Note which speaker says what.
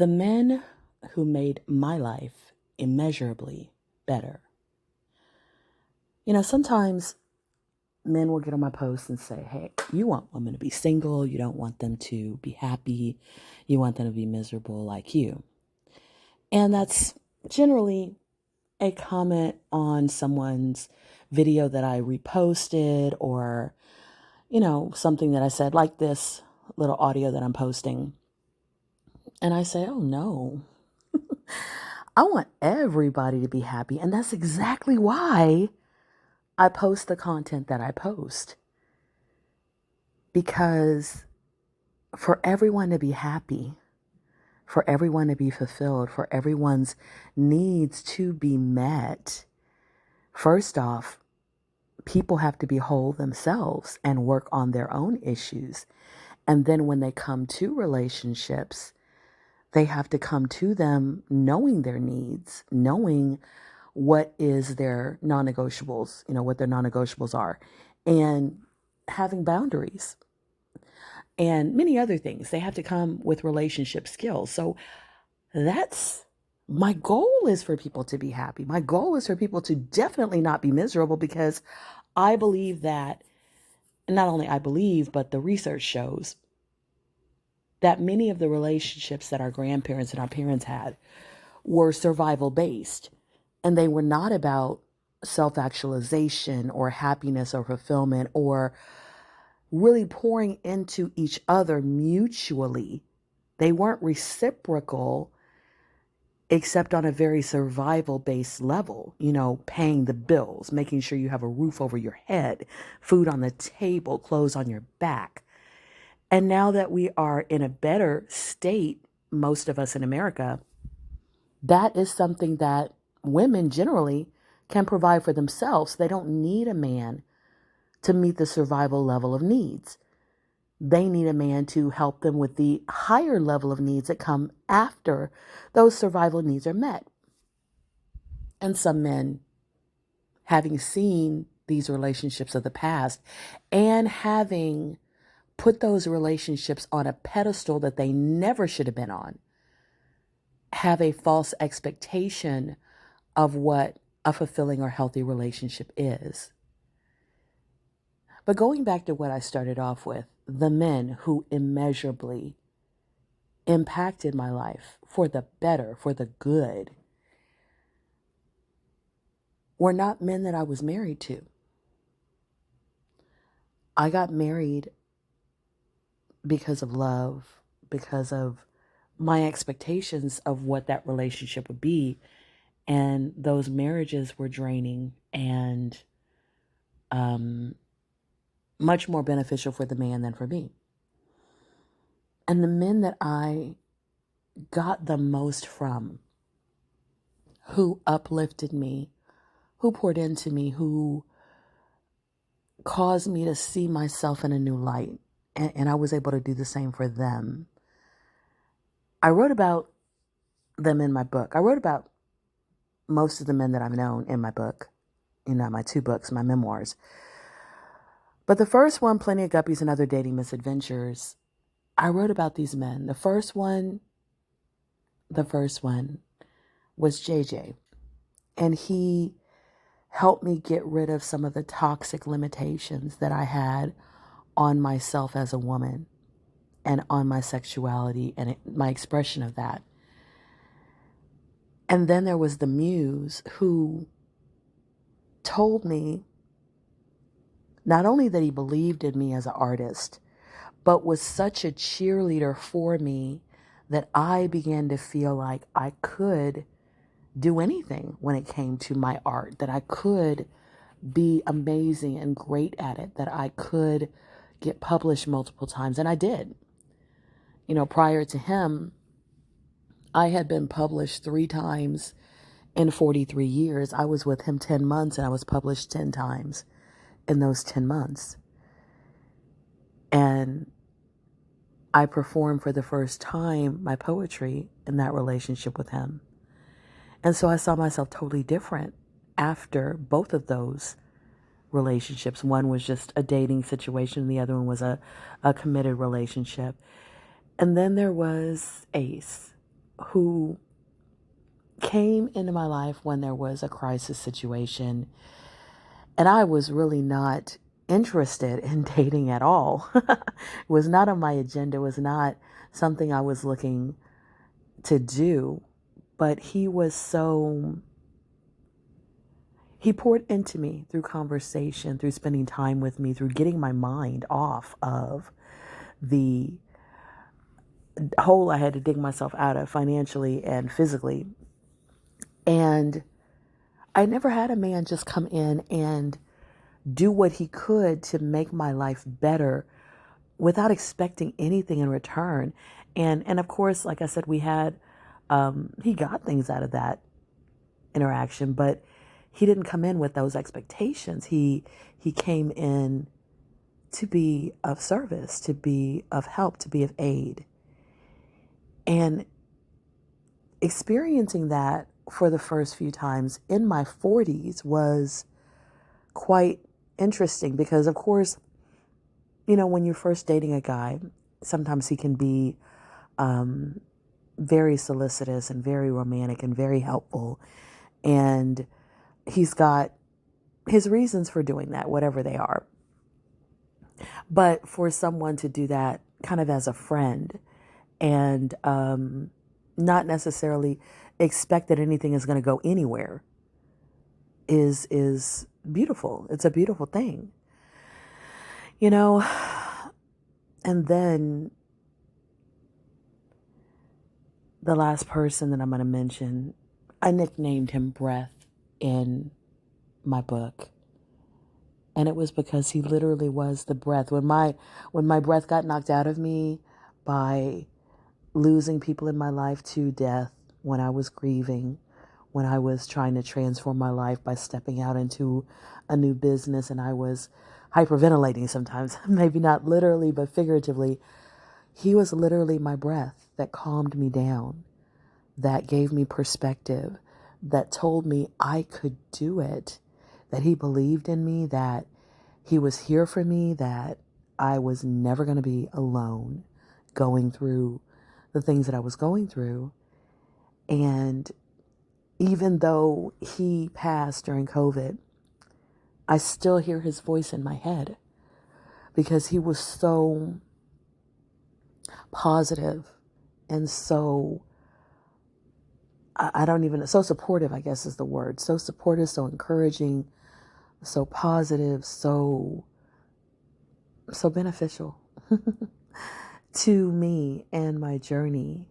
Speaker 1: The men who made my life immeasurably better. Sometimes men will get on my posts and say, hey, you want women to be single. You don't want them to be happy. You want them to be miserable like you. And that's generally a comment on someone's video that I reposted or, something that I said, like this little audio that I'm posting. And I say, oh no, I want everybody to be happy. And that's exactly why I post the content that I post. Because for everyone to be happy, for everyone to be fulfilled, for everyone's needs to be met, first off, people have to be whole themselves and work on their own issues. And then when they come to relationships, they have to come to them knowing their needs, knowing what is their non-negotiables, what their non-negotiables are, and having boundaries and many other things. They have to come with relationship skills. So that's my goal, is for people to be happy. My goal is for people to definitely not be miserable, because I believe that, and not only I believe, but the research shows that many of the relationships that our grandparents and our parents had were survival based, and they were not about self-actualization or happiness or fulfillment or really pouring into each other mutually. They weren't reciprocal, except on a very survival based level, paying the bills, making sure you have a roof over your head, food on the table, clothes on your back. And now that we are in a better state, most of us in America, that is something that women generally can provide for themselves. They don't need a man to meet the survival level of needs. They need a man to help them with the higher level of needs that come after those survival needs are met. And some men, having seen these relationships of the past and having put those relationships on a pedestal that they never should have been on, have a false expectation of what a fulfilling or healthy relationship is. But going back to what I started off with, the men who immeasurably impacted my life for the better, for the good, were not men that I was married to. I got married because of love, because of my expectations of what that relationship would be. And those marriages were draining and much more beneficial for the man than for me. And the men that I got the most from, who uplifted me, who poured into me, who caused me to see myself in a new light, and I was able to do the same for them. I wrote about them in my book. I wrote about most of the men that I've known in my book, my 2 books, my memoirs. But the first one, Plenty of Guppies and Other Dating Misadventures, I wrote about these men. The first one was JJ. And he helped me get rid of some of the toxic limitations that I had on myself as a woman and on my sexuality and my expression of that. And then there was the muse, who told me not only that he believed in me as an artist, but was such a cheerleader for me that I began to feel like I could do anything when it came to my art, that I could be amazing and great at it, that I could get published multiple times. And I did. Prior to him, I had been published 3 times in 43 years. I was with him 10 months and I was published 10 times in those 10 months. And I performed for the first time my poetry in that relationship with him. And so I saw myself totally different after both of those relationships. One was just a dating situation. The other one was a committed relationship. And then there was Ace, who came into my life when there was a crisis situation, and I was really not interested in dating at all. It was not on my agenda, it was not something I was looking to do, but he poured into me through conversation, through spending time with me, through getting my mind off of the hole I had to dig myself out of financially and physically. And I never had a man just come in and do what he could to make my life better without expecting anything in return. And of course, like I said, he got things out of that interaction, but he didn't come in with those expectations. He came in to be of service, to be of help, to be of aid. And experiencing that for the first few times in my 40s was quite interesting because, of course, when you're first dating a guy, sometimes he can be very solicitous and very romantic and very helpful. And he's got his reasons for doing that, whatever they are. But for someone to do that kind of as a friend and not necessarily expect that anything is going to go anywhere is beautiful. It's a beautiful thing. And then the last person that I'm going to mention, I nicknamed him Breath in my book. And it was because he literally was the breath. When my breath got knocked out of me by losing people in my life to death, when I was grieving, when I was trying to transform my life by stepping out into a new business, and I was hyperventilating sometimes, maybe not literally, but figuratively, he was literally my breath that calmed me down, that gave me perspective, that told me I could do it, that he believed in me, that he was here for me, that I was never going to be alone going through the things that I was going through. And even though he passed during COVID, I still hear his voice in my head because he was so positive and so, so supportive, I guess is the word. So supportive, so encouraging, so positive, so beneficial to me and my journey